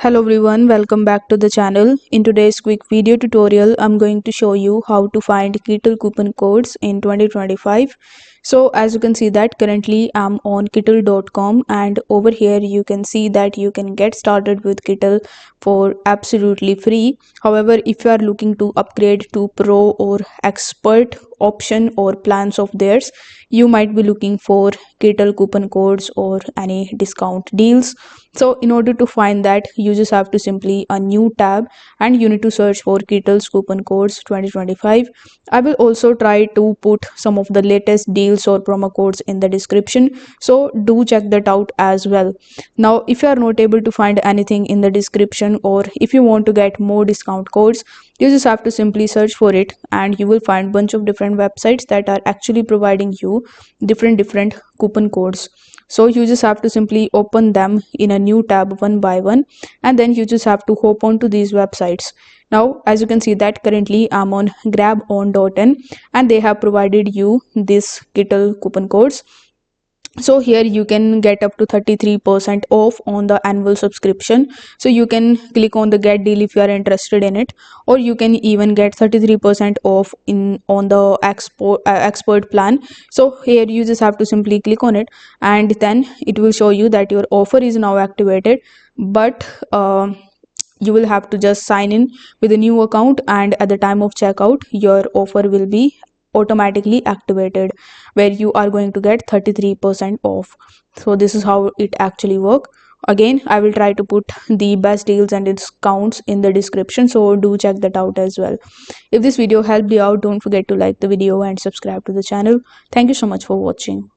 Hello everyone, welcome back to the channel. In today's quick video tutorial, I'm going to show you how to find Kittl coupon codes in 2025. So as you can see that currently I'm on Kittl.com, and over here you can see that you can get started with Kittl for absolutely free. However, if you are looking to upgrade to pro or expert option or plans of theirs, you might be looking for Kittl coupon codes or any discount deals. So in order to find that, you just have to simply a new tab and you need to search for Kittl's coupon codes 2025. I will also try to put some of the latest deals or promo codes in the description, so do check that out as well. Now if you are not able to find anything in the description, or if you want to get more discount codes, you just have to simply search for it and you will find bunch of different websites that are actually providing you different coupon codes. So you just have to simply open them in a new tab one by one, and then you just have to hop onto these websites. Now as you can see that currently I'm on grabon.in, and they have provided you this Kittl coupon codes. So here you can get up to 33% off on the annual subscription. So you can click on the get deal if you are interested in it, or you can even get 33% off in on the expert plan. So here you just have to simply click on it, and then it will show you that your offer is now activated, but you will have to just sign in with a new account, and at the time of checkout your offer will be automatically activated, where you are going to get 33% off. So this is how it actually work. Again, I will try to put the best deals and discounts in the description, so do check that out as well. If this video helped you out, don't forget to like the video and subscribe to the channel. Thank you so much for watching.